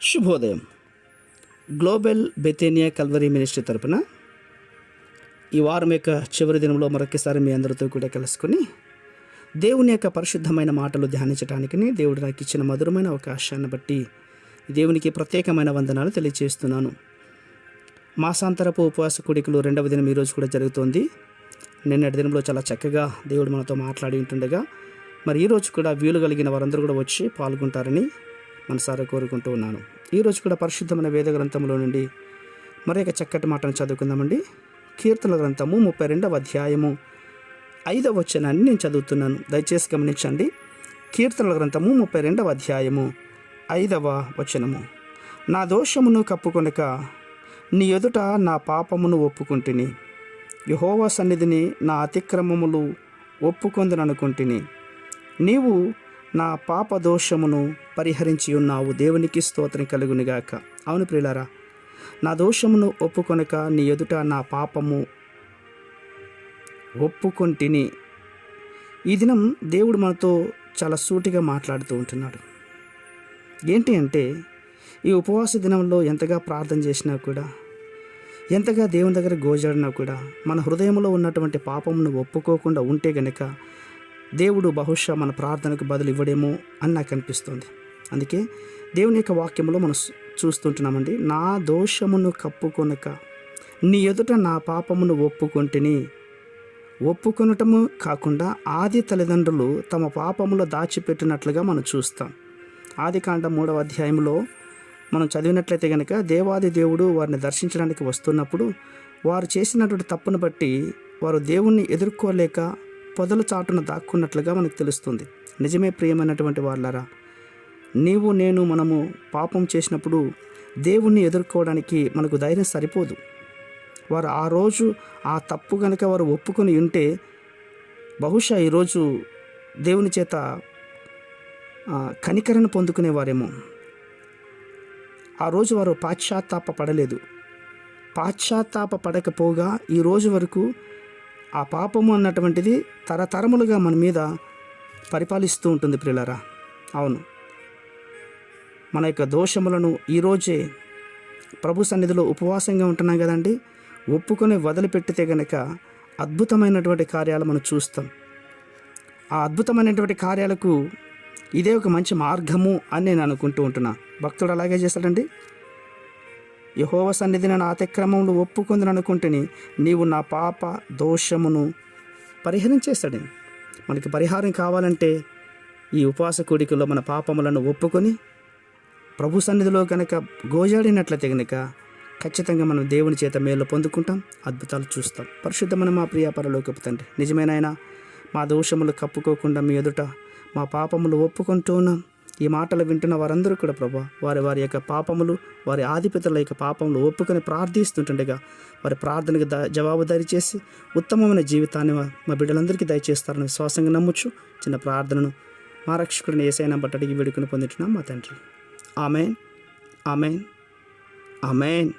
శుభోదయం. Global బెతేనియా Calvary ministry తరపున ఈ వారం యొక్క చివరి దినంలో మరొకసారి మీ అందరితో కూడా కలుసుకొని దేవుని యొక్క పరిశుద్ధమైన మాటలు ధ్యానించడానికి దేవుడు నాకు ఇచ్చిన మధురమైన అవకాశాన్ని బట్టి దేవునికి ప్రత్యేకమైన వందనాలు తెలియజేస్తున్నాను. మాసాంతరపు ఉపవాస కూడికలు 2వ దినం ఈరోజు కూడా జరుగుతోంది. నిన్నటి దినంలో చాలా చక్కగా దేవుడు మనతో మాట్లాడి ఉంటుండగా మరి ఈరోజు కూడా వీలు కలిగిన వారందరూ కూడా వచ్చి పాల్గొంటారని మనసారా కోరుకుంటూ ఉన్నాను. ఈరోజు కూడా పరిశుద్ధమైన వేద గ్రంథంలో నుండి మరొక చక్కటి మాటను చదువుకుందామండి. కీర్తనల గ్రంథము 32వ అధ్యాయము 5వ వచనాన్ని నేను చదువుతున్నాను. దయచేసి గమనించండి. కీర్తనల గ్రంథము 32వ అధ్యాయము 5వ వచనము. నా దోషమును కప్పుకొనక నీ ఎదుట నా పాపమును ఒప్పుకుంటుని, యెహోవా సన్నిధిని నా అతిక్రమములు ఒప్పుకొందుననుకుంటుని. నీవు నా పాప దోషమును పరిహరించి ఉన్నావు. దేవునికి స్తోత్రం కలుగునుగాక. అవును ప్రియులారా, నా దోషమును ఒప్పుకొనక నీ ఎదుట నా పాపము ఒప్పుకొంటిని. ఈ దినం దేవుడు మనతో చాలా సూటిగా మాట్లాడుతూ ఉంటున్నాడు. ఏంటి అంటే, ఈ ఉపవాస దినంలో ఎంతగా ప్రార్థన చేసినా కూడా, ఎంతగా దేవుని దగ్గర గోజాడినా కూడా మన హృదయంలో ఉన్నటువంటి పాపమును ఒప్పుకోకుండా ఉంటే గనక దేవుడు బహుశా మన ప్రార్థనకు బదులు ఇవ్వడేమో అని నాకు అనిపిస్తుంది. అందుకే దేవుని యొక్క వాక్యంలో మనం చూస్తుంటున్నామండి. నా దోషమును కప్పుకొనక నీ ఎదుట నా పాపమును ఒప్పుకొంటిని. ఒప్పుకొనటము కాకుండా ఆది తల్లిదండ్రులు తమ పాపములో దాచిపెట్టినట్లుగా మనం చూస్తాం. ఆదికాండం 3వ అధ్యాయంలో మనం చదివినట్లయితే కనుక దేవాది దేవుడు వారిని దర్శించడానికి వస్తున్నప్పుడు వారు చేసినటువంటి తప్పును బట్టి వారు దేవుణ్ణి ఎదుర్కోలేక పొదల చాటున దాక్కున్నట్లుగా మనకు తెలుస్తుంది. నిజమే ప్రియమైనటువంటి వాళ్ళారా, నీవు నేను మనము పాపం చేసినప్పుడు దేవుణ్ణి ఎదుర్కోవడానికి మనకు ధైర్యం సరిపోదు. వారు ఆ రోజు ఆ తప్పు కనుక వారు ఒప్పుకొని ఉంటే బహుశా ఈరోజు దేవుని చేత కనికరణ పొందుకునేవారేమో. ఆ రోజు వారు పాశ్చాత్తాప పడలేదు. పాశ్చాత్తాప పడకపోగా ఈ రోజు వరకు ఆ పాపము అన్నటువంటిది తరతరములుగా మన మీద పరిపాలిస్తూ ఉంటుంది ప్రియులారా. అవును, మన యొక్క దోషములను ఈరోజే ప్రభు సన్నిధిలో ఉపవాసంగా ఉంటున్నాం కదండి, ఒప్పుకొని వదిలిపెట్టితే గనక అద్భుతమైనటువంటి కార్యాలు మనం చూస్తాం. ఆ అద్భుతమైనటువంటి కార్యాలకు ఇదే ఒక మంచి మార్గము అని నేను అనుకుంటూ ఉంటున్నా. భక్తుడు అలాగే చేస్తాడండి. యెహోవా సన్నిధిని నా అతిక్రమములు ఒప్పుకుందని అనుకుంటుని, నీవు నా పాప దోషమును పరిహరించేస్తాడు. మనకి పరిహారం కావాలంటే ఈ ఉపవాస కూడికలో మన పాపములను ఒప్పుకొని ప్రభు సన్నిధిలో కనుక గోజాడినట్లయితే కనుక ఖచ్చితంగా మనం దేవుని చేత మేలు పొందుకుంటాం, అద్భుతాలు చూస్తాం. పరిశుద్ధమైన మా ప్రియ పరలోకపు తండ్రి, నిజమేనాయన, మా దోషములు కప్పుకోకుండా మీ ఎదుట మా పాపములు ఒప్పుకుంటూ ఉన్నాం. ఈ మాటలు వింటున్న వారందరూ కూడా ప్రభా వారి యొక్క పాపములు, వారి ఆధిపత్యుల యొక్క పాపములు ఒప్పుకొని ప్రార్థిస్తుంటుండగా వారి ప్రార్థనకు జవాబు దయచేసి ఉత్తమమైన జీవితాన్ని మా బిడ్డలందరికీ దయచేస్తారని విశ్వాసంగా నమ్ముచ్చు. చిన్న ప్రార్థనను మా రక్షకుడిని యేసయ్య బట్టి అడిగి వేడుకొని పొందుతున్నాం మా తండ్రి. ఆమేన్, ఆమేన్, ఆమేన్.